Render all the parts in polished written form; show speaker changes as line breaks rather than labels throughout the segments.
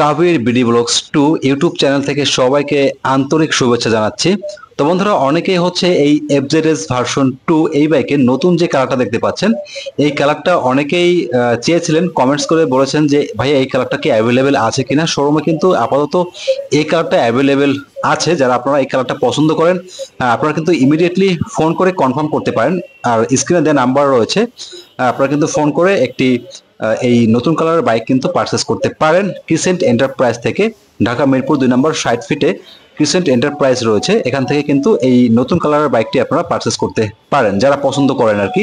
Kabir BD blogs 2 YouTube channel থেকে সবাইকে আন্তরিক শুভেচ্ছা জানাচ্ছি। তো বন্ধুরা, অনেকেই হচ্ছে এই এফজেডএস ভার্সন 2 এই বাইকের নতুন যে কালারটা দেখতে পাচ্ছেন, এই কালারটা অনেকেই চেয়েছিলেন, কমেন্টস করে বলেছেন যে ভাই এই কালারটা কি অ্যাভেলেবেল আছে কিনা। শোরুমে কিন্তু আপাতত এই কালারটা অ্যাভেলেবেল আছে। যারা আপনারা এই কালারটা পছন্দ করেন, আপনারা কিন্তু ইমিডিয়েটলি ফোন করে কনফার্ম করতে পারেন। আর স্ক্রিনে দেওয়া নাম্বার রয়েছে, আপনারা কিন্তু ফোন করে একটি এই নতুন কালারের বাইক কিন্তু পারচেস করতে পারেন ক্রিসেন্ট এন্টারপ্রাইজ থেকে। ঢাকা মিরপুর 2 নম্বর 60 ফিটে ক্রিসেন্ট এন্টারপ্রাইজ রয়েছে, এখান থেকে কিন্তু এই নতুন কালারের বাইকটি আপনারা পারচেস করতে পারেন যারা পছন্দ করেন আর কি।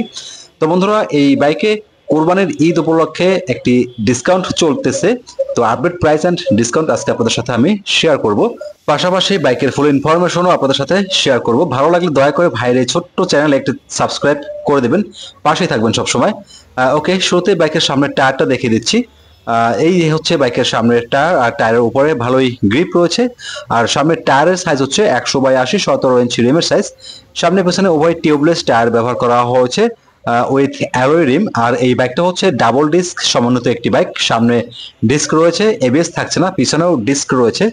তো বন্ধুরা, এই বাইকে কোরবানির ঈদ উপলক্ষে একটি ডিসকাউন্ট চলতেছে। তো আপডেট প্রাইস এন্ড ডিসকাউন্ট আজকে আপনাদের সাথে আমি শেয়ার করব, পাশাপাশি বাইকের ফুল ইনফরমেশনও আপনাদের সাথে শেয়ার করব। ভালো লাগলে দয়া করে ভাইয়ের এই ছোট্ট চ্যানেলে একটি সাবস্ক্রাইব করে দেবেন, পাশেই থাকবেন সবসময়। ওকে, শুরুতে বাইকের সামনের টায়ারটা দেখিয়ে দিচ্ছি। এই হচ্ছে বাইকের সামনের টায়ার, আর টায়ারের উপরে ভালোই গ্রিপ রয়েছে। আর সামনের টায়ারের সাইজ হচ্ছে 100/80 17 ইঞ্চি রিমের সাইজ। সামনে পেছনে উভয় টিউবলেস টায়ার ব্যবহার করা হয়েছে উইথ অ্যালয় রিম। আর এই বাইকটা হচ্ছে ডাবল ডিস্ক সমন্বিত একটি বাইক। সামনে ডিস্ক রয়েছে, এবিএস থাকছে না, পিছনেও ডিস্ক রয়েছে,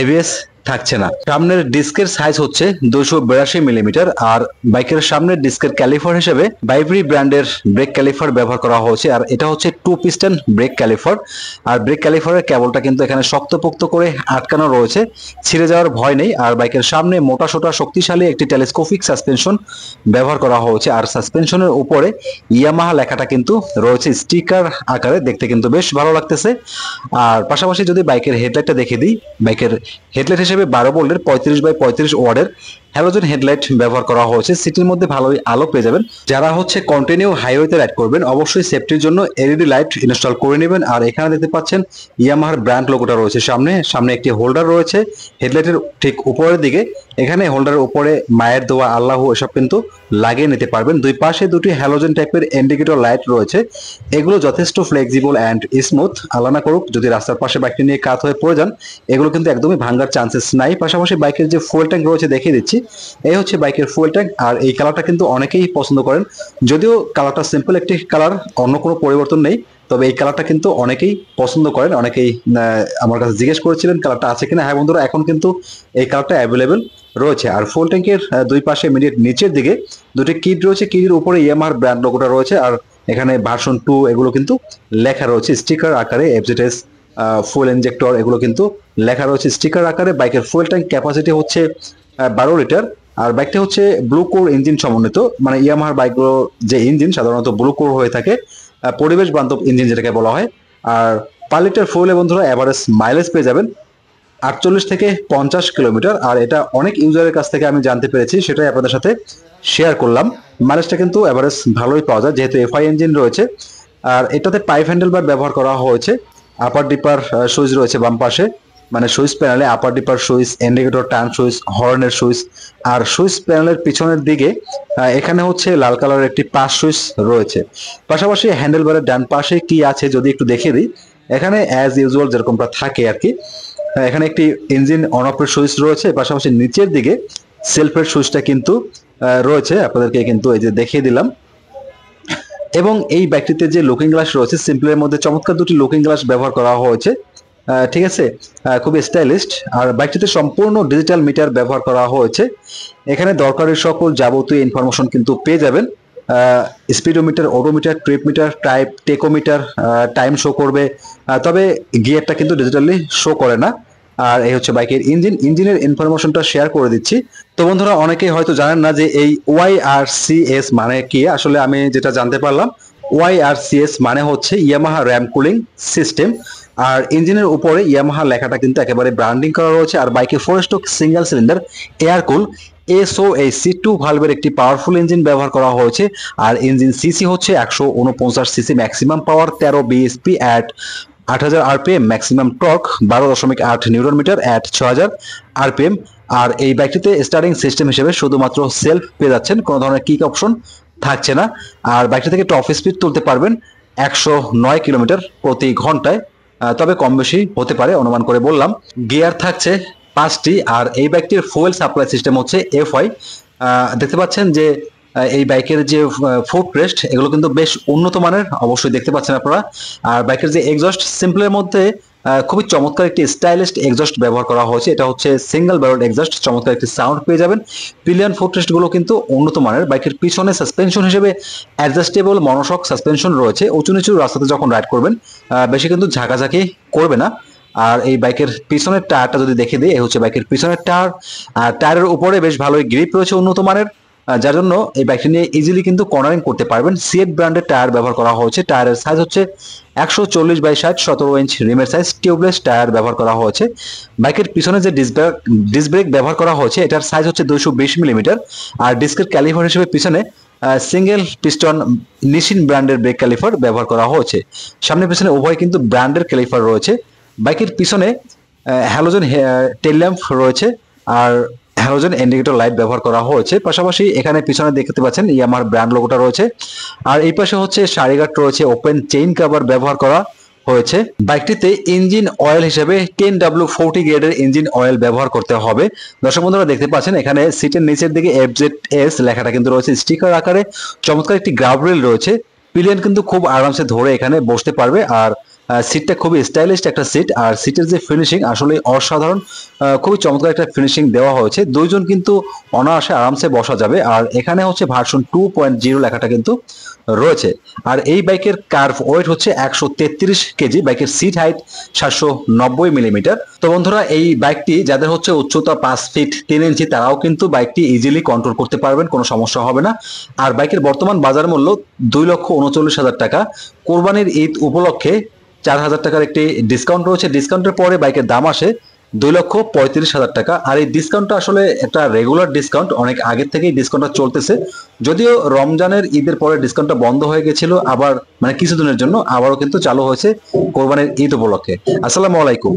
এবিএস থাকছে না। সামনের ডিস্কের সাইজ হচ্ছে 282 মিলিমিটার। আর বাইকের সামনের ডিস্কের ক্যালিফার হিসেবে বাইভরি ব্র্যান্ডের ব্রেক ক্যালিফার ব্যবহার করা হয়েছে। আর এটা হচ্ছে 2 পিস্টন ব্রেক ক্যালিফার। আর ব্রেক ক্যালিফারের কেবলটা কিন্তু এখানে শক্তপোক্ত করে আটকানো রয়েছে, ছিঁড়ে যাওয়ার ভয় নেই। আর বাইকের সামনে মোটাসোটা শক্তিশালী একটি টেলিস্কোপিক সাসপেনশন ব্যবহার করা হয়েছে। আর সাসপেনশনের উপরে ইয়ামাহা লেখাটা কিন্তু রয়েছে স্টিকার আকারে, দেখতে কিন্তু বেশ ভালো লাগতেছে। আর পাশাপাশি যদি বাইকের হেডলাইটটা দেখে দিই, বাইকের হেডলাইট হিসেবে 12 ভোল্টের 35/35 ওয়াটের হ্যালোজেন হেডলাইট ব্যবহার করা হয়েছে। সিটির মধ্যে ভালোই আলো পেয়ে যাবেন। যারা হচ্ছে কন্টিনিউ হাইওয়েতে রাইড করবেন, অবশ্যই সেফটির জন্য এলইডি লাইট ইনস্টল করে নেবেন। আর এখানে দেখতে পাচ্ছেন ইয়ামাহার ব্র্যান্ড লোগোটা রয়েছে সামনে। সামনে একটি হোল্ডার রয়েছে হেডলাইটের ঠিক উপরের দিকে। এখানে হোল্ডারের উপরে মায়ের দোয়া, আল্লাহ এসব কিন্তু লাগিয়ে নিতে পারবেন। দুই পাশে দুটি হ্যালোজেন টাইপের ইন্ডিকেটর লাইট রয়েছে। এগুলো যথেষ্ট ফ্লেক্সিবল অ্যান্ড স্মুথ। আল্লাহ না করুক যদি রাস্তার পাশে বাইকটি নিয়ে কাত হয়ে পড়ে যান, এগুলো কিন্তু একদমই ভাঙার চান্সেস নাই। পাশাপাশি বাইকের যে ফুয়েল ট্যাঙ্ক রয়েছে দেখিয়ে দিচ্ছি। এই হচ্ছে বাইকের ফুয়েল ট্যাঙ্ক। আর এই কালারটা কিন্তু অনেকেই পছন্দ করেন, যদিও কালারটা সিম্পল একটি কালার, অন্য কোনো পরিবর্তন নেই। তবে এই কালারটা কিন্তু অনেকেই পছন্দ করেন। অনেকেই আমার কাছে জিজ্ঞেস করেছিলেন কালারটা আছে কিনা। হ্যাঁ বন্ধুরা, এখন কিন্তু এই কালারটা অ্যাভেলেবেল রয়েছে। আর ফুয়েল ট্যাঙ্কের দুই পাশে ইমিডিয়েট নিচের দিকে দুটি কিট রয়েছে, কিটের উপরে ইয়ামাহার ব্র্যান্ড লোগোটা রয়েছে। আর এখানে ভার্সন 2 এগুলো কিন্তু লেখা রয়েছে স্টিকার আকারে। এফজেডএস ফুয়েল ইনজেক্টর এগুলো কিন্তু লেখা রয়েছে স্টিকার আকারে। বাইকের ফুয়েল ট্যাঙ্ক ক্যাপাসিটি হচ্ছে 12 লিটার। আর বাইকটা হচ্ছে ব্লু কোর ইঞ্জিন সমন্বিত, মানে ইয়ামাহার বাইকগুলো যে ইঞ্জিন সাধারণত ব্লু কোর হয়ে থাকে, পরিবেশ বান্ধব ইঞ্জিন যেটাকে বলা হয়। আর পার লিটার ফুয়েলে বন্ধুরা এভারেজ মাইলেজ পেয়ে যাবেন 48 থেকে 50 কিলোমিটার। আর এটা অনেক ইউজারের কাছ থেকে আমি জানতে পেরেছি, সেটাই আপনাদের সাথে শেয়ার করলাম। মাইলেজটা কিন্তু এভারেজ ভালোই পাওয়া যায় যেহেতু এফআই ইঞ্জিন রয়েছে। আর এটাতে পাইপ হ্যান্ডেল বার ব্যবহার করা হয়েছে। আপার ডিপার সুইচ রয়েছে বাম পাশে, মানে সুইচ প্যানেলে upper dipper switch, indicator turn switch, হর্নের সুইচ। আর সুইচ প্যানেলের পিছনের দিকে এখানে হচ্ছে লাল কালারের একটি পাশ সুইচ রয়েছে। পাশাপাশি হ্যান্ডেল বারের ডান পাশে কি আছে যদি একটু দেখিয়ে দিই। এখানে অ্যাজ ইউজুয়াল যেরকমটা থাকে আর কি, এখানে একটি ইঞ্জিন অন অফের সুইচ রয়েছে। পাশাপাশি নিচের দিকে সেলফের সুইচটা কিন্তু রয়েছে, আপনাদেরকে কিন্তু এই যে দেখিয়ে দিলাম। এবং এই বাইকটিতে যে লুকিং গ্লাস রয়েছে, সিম্পলের মধ্যে চমৎকার দুটি লুকিং গ্লাস ব্যবহার করা হয়েছে, ঠিক আছে, খুবই স্টাইলিশ। আর বাইকটিতে সম্পূর্ণ ডিজিটাল মিটার ব্যবহার করা হয়েছে। এখানে দরকারি সকল যাবতীয় ইনফরমেশন কিন্তু পেয়ে যাবেন। Speedometer, odometer, trip meter, type, tachometer, time show করবে, তবে গিয়ারটা কিন্তু ডিজিটালি শো করে না। আর এই হচ্ছে বাইকের ইঞ্জিনের ইনফরমেশনটা শেয়ার করে দিচ্ছি। তো বন্ধুরা, অনেকেই হয়তো জানেন না যে এই ওয়াইআরসিএস মানে কি। আসলে আমি যেটা জানতে পারলাম, ওয়াইআরসিএস মানে হচ্ছে ইয়ামাহা র্যাম কুলিং সিস্টেম। আর ইঞ্জিনের উপরে ইয়ামাহা লেখাটা কিন্তু একেবারে ব্র্যান্ডিং করা রয়েছে। আর বাইকে 4 স্ট্রোক সিঙ্গেল সিলিন্ডার এয়ার কুল SOHC 2 ভালভের একটি পাওয়ারফুল ইঞ্জিন ব্যবহার করা হয়েছে। আর ইঞ্জিন সিসি হচ্ছে 149 CC, maximum power 13 BHP at 8000 RPM, maximum torque 12.8 newton metre at 6000 RPM. আর এই বাইকটিতে স্টার্টিং সিস্টেম হিসেবে শুধুমাত্র সেলফ পেয়ে যাচ্ছেন, কোনো ধরনের কিক অপশন থাকছে না। আর বাইকটি থেকে টপ স্পিড তুলতে পারবেন 109 কিলোমিটার প্রতি ঘন্টায়, তবে কম বেশি হতে পারে অনুমান করে বললাম। গিয়ার থাকছে 5টি। আর এই বাইকটির ফুয়েল সাপ্লাই সিস্টেম হচ্ছে এফআই। দেখতে পাচ্ছেন যে এই বাইকের যে ফুট রেস্ট এগুলো কিন্তু বেশ উন্নত মানের, অবশ্যই দেখতে পাচ্ছেন আপনারা। আর বাইকের যে এক্সস্ট সিম্পলের মধ্যে খুবই চমৎকার একটি স্টাইলিশ এক্সস্ট ব্যবহার করা হয়েছে। এটা হচ্ছে সিঙ্গেল ব্যারেল এক্সস্ট, চমৎকার একটি সাউন্ড পেয়ে যাবেন। পিলিয়ন ফুটরেস্ট গুলো কিন্তু উন্নত মানের। বাইকের পিছনে সাসপেনশন হিসেবে অ্যাডজাস্টেবল মনোশক সাসপেনশন রয়েছে। উঁচু নিচু রাস্তাতে যখন রাইড করবেন বেশি কিন্তু ঝাঁকাঝাঁকি করবে না। আর এই বাইকের পিছনের টায়ারটা যদি দেখে দিই, এই হচ্ছে বাইকের পিছনের টায়ার। আর টায়ারের উপরে বেশ ভালোই গ্রিপ রয়েছে উন্নত মানের, যার জন্য এই বাইকটি নিয়ে ইজিলি কিন্তু কর্নারিং করতে পারবেন। সিয়েট ব্র্যান্ডের টায়ার ব্যবহার করা হয়েছে। টায়ারের সাইজ হচ্ছে 140/60, 17 ইঞ্চ রিমের সাইজ, টিউবলেস টায়ার ব্যবহার করা হয়েছে। বাইকের পিছনে যে ডিস্ক ব্রেক ব্যবহার করা হয়েছে এটার সাইজ হচ্ছে 220 মিলিমিটার। আর ডিস্কের ক্যালিপার হিসেবে পিছনে সিঙ্গেল পিস্টন নিশিন ব্র্যান্ডের ব্রেক ক্যালিপার ব্যবহার করা হয়েছে। সামনে পিছনে উভয় কিন্তু ব্র্যান্ডের ক্যালিপার রয়েছে। বাইকের পিছনে হ্যালোজেন টেল ল্যাম্প রয়েছে আর হ্যালোজেন ইন্ডিকেটর লাইট ব্যবহার করা হয়েছে। পাশাপাশি এখানে পিছনে দেখতে পাচ্ছেন ইয়ামাহার ব্র্যান্ড লোগোটা রয়েছে। আর এই পাশে হচ্ছে সারিগার্ড রয়েছে, ওপেন চেইন কভার ব্যবহার করা হয়েছে। বাইকটিতে ইঞ্জিন অয়েল হিসেবে 10W40 গ্রেডের ইঞ্জিন অয়েল ব্যবহার করতে হবে। দর্শক বন্ধুরা দেখতে পাচ্ছেন এখানে সিটের নিচের দিকে FZS লেখাটা কিন্তু রয়েছে স্টিকার আকারে। চমৎকার একটি গ্রাব রেল রয়েছে। পিলিয়ন কিন্তু খুব আরামসে ধরে এখানে বসতে পারবে। আর সিটটা খুবই স্টাইলিশ একটা সিট। আর সিটের যে ফিনিশিং আসলে অসাধারণ, খুবই চমৎকার একটা ফিনিশিং দেওয়া হয়েছে। দুইজন কিন্তু অনায়াসে আরামসে বসা যাবে। আর এখানে হচ্ছে ভার্সন 2.0 লেখাটা কিন্তু রয়েছে। আর এই বাইকের কার্ভ ওয়েট হচ্ছে 133 কেজি। বাইকের সিট হাইট 790 মিলিমিটার। তো বন্ধুরা, এই বাইকটি যাদের হচ্ছে উচ্চতা 5 ফিট 3 ইঞ্চি তারাও কিন্তু বাইকটি ইজিলি কন্ট্রোল করতে পারবেন, কোনো সমস্যা হবে না। আর বাইকের বর্তমান বাজার মূল্য 2,39,000 টাকা। কোরবানির ঈদ উপলক্ষে 4,000 টাকার একটি ডিসকাউন্ট রয়েছে। ডিসকাউন্টের পরে বাইকের দাম আসে 2,35,000 টাকা। আর এই ডিসকাউন্টটা আসলে একটা রেগুলার ডিসকাউন্ট, অনেক আগের থেকেই ডিসকাউন্টটা চলতেছে। যদিও রমজানের ঈদের পরে ডিসকাউন্টটা বন্ধ হয়ে গেছিল, আবার মানে কিছুদিনের জন্য আবারও কিন্তু চালু হয়েছে কোরবানির ঈদ উপলক্ষে। আসসালামু আলাইকুম।